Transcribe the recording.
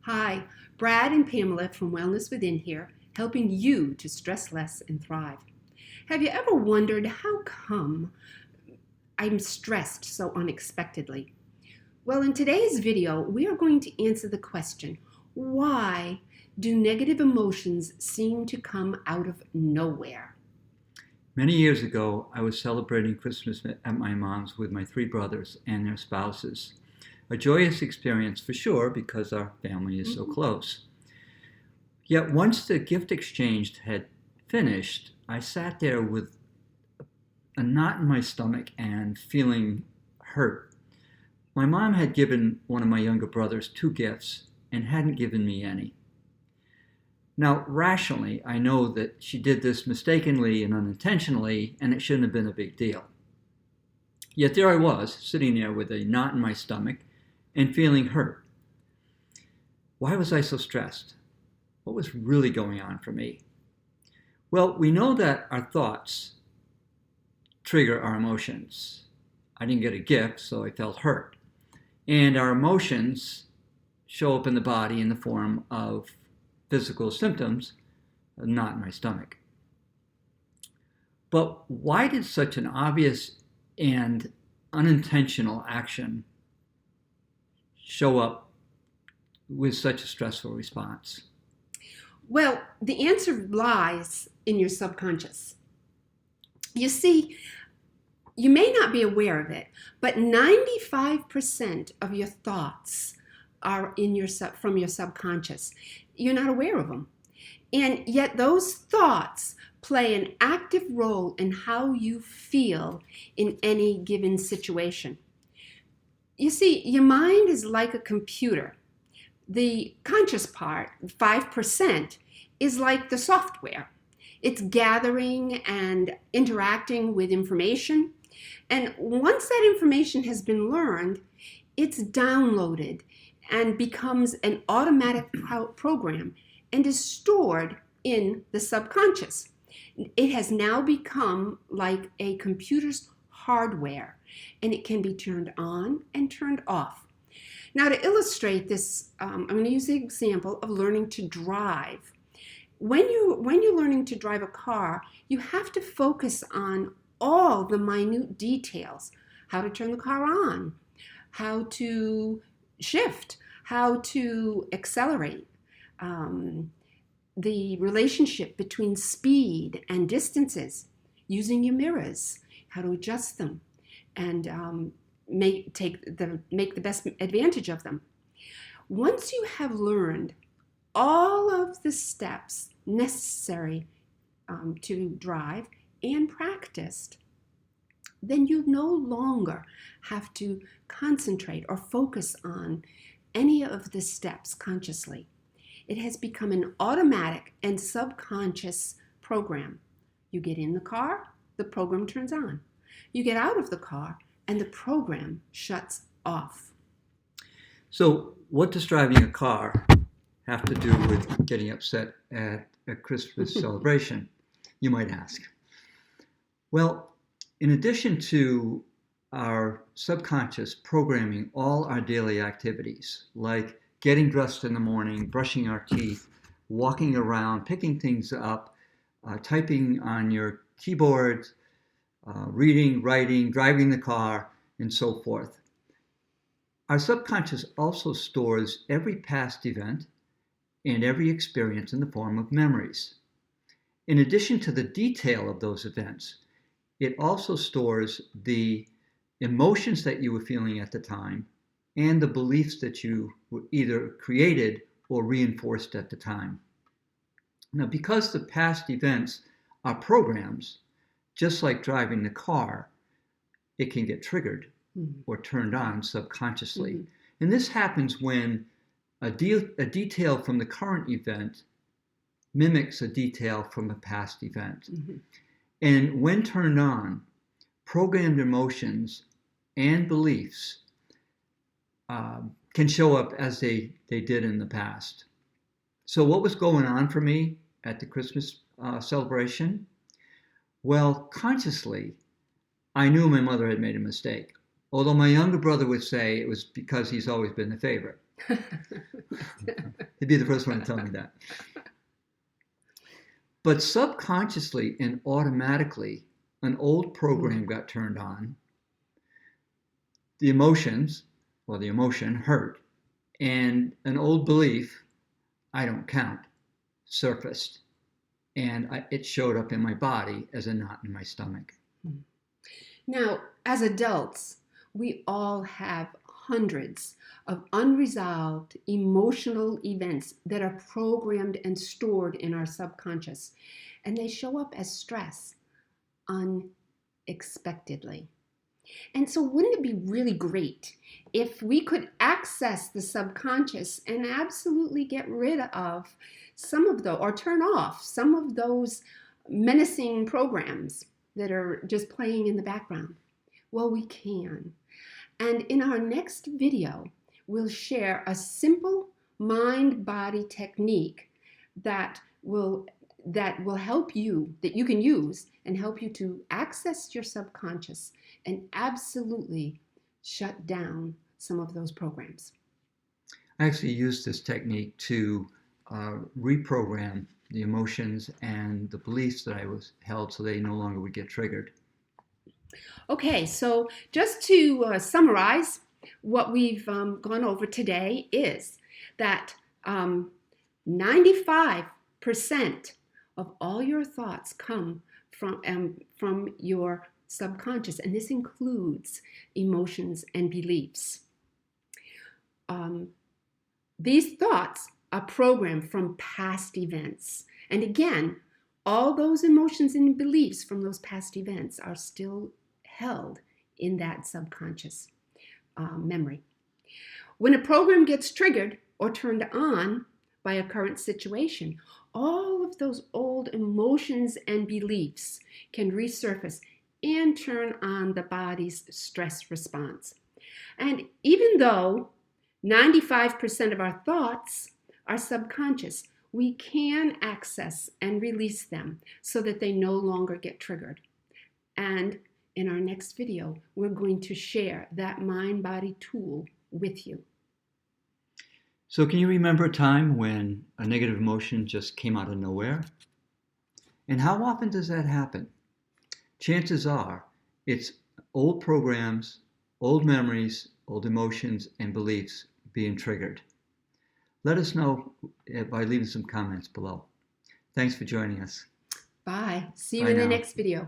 Hi, Brad and Pamela from Wellness Within here, helping you to stress less and thrive. Have you ever wondered how come I'm stressed so unexpectedly? Well, in today's video, we are going to answer the question, why do negative emotions seem to come out of nowhere? Many years ago, I was celebrating Christmas at my mom's with my three brothers and their spouses. A joyous experience for sure because our family is so close. Yet once the gift exchange had finished, I sat there with a knot in my stomach and feeling hurt. My mom had given one of my younger brothers two gifts and hadn't given me any. Now, rationally, I know that she did this mistakenly and unintentionally, and it shouldn't have been a big deal. Yet there I was, sitting there with a knot in my stomach and feeling hurt. Why was I so stressed? What was really going on for me? Well, we know that our thoughts trigger our emotions. I didn't get a gift, so I felt hurt. And our emotions show up in the body in the form of physical symptoms, a knot in my stomach. But why did such an obvious and unintentional action show up with such a stressful response? Well, the answer lies in your subconscious. You see, you may not be aware of it, but 95% of your thoughts are from your subconscious. You're not aware of them. And yet those thoughts play an active role in how you feel in any given situation. You see, your mind is like a computer. The conscious part, 5%, is like the software. It's gathering and interacting with information. And once that information has been learned, it's downloaded and becomes an automatic program and is stored in the subconscious. It has now become like a computer's hardware, and it can be turned on and turned off. Now, to illustrate this, I'm going to use the example of learning to drive. When you're learning to drive a car, you have to focus on all the minute details: how to turn the car on, how to shift, how to accelerate, the relationship between speed and distances, using your mirrors, how to adjust them, and make the best advantage of them. Once you have learned all of the steps necessary to drive and practiced, then you no longer have to concentrate or focus on any of the steps consciously. It has become an automatic and subconscious program. You get in the car, the program turns on. You get out of the car, and the program shuts off. So what does driving a car have to do with getting upset at a Christmas celebration, you might ask? Well, in addition to our subconscious programming all our daily activities, like getting dressed in the morning, brushing our teeth, walking around, picking things up, typing on your keyboard, reading, writing, driving the car, and so forth. Our subconscious also stores every past event and every experience in the form of memories. In addition to the detail of those events, it also stores the emotions that you were feeling at the time and the beliefs that you were either created or reinforced at the time. Now, because the past events are programs, just like driving the car, it can get triggered or turned on subconsciously. And this happens when a detail from the current event mimics a detail from a past event. And when turned on, programmed emotions and beliefs can show up as they did in the past. So what was going on for me at the Christmas celebration? Well, consciously, I knew my mother had made a mistake. Although my younger brother would say it was because he's always been the favorite. He'd be the first one to tell me that. But subconsciously and automatically, an old program got turned on. The emotion hurt, and an old belief, I don't count, surfaced. And it showed up in my body as a knot in my stomach. Now, as adults, we all have hundreds of unresolved emotional events that are programmed and stored in our subconscious, and they show up as stress unexpectedly. And so, wouldn't it be really great if we could access the subconscious and absolutely get rid of some of or turn off some of those menacing programs that are just playing in the background? Well, we can. And in our next video, we'll share a simple mind-body technique that will help you, that you can use and help you to access your subconscious and absolutely shut down some of those programs. I actually used this technique to reprogram the emotions and the beliefs that I was held so they no longer would get triggered. Okay, so just to summarize, what we've gone over today is that 95% of all your thoughts come from your subconscious, and this includes emotions and beliefs. These thoughts are programmed from past events. And again, all those emotions and beliefs from those past events are still held in that subconscious memory. When a program gets triggered or turned on by a current situation, all of those old emotions and beliefs can resurface and turn on the body's stress response. And even though 95% of our thoughts are subconscious, we can access and release them so that they no longer get triggered. And in our next video, we're going to share that mind-body tool with you. So can you remember a time when a negative emotion just came out of nowhere? And how often does that happen? Chances are it's old programs, old memories, old emotions, and beliefs being triggered. Let us know by leaving some comments below. Thanks for joining us. Bye. See you Bye in the now. next video.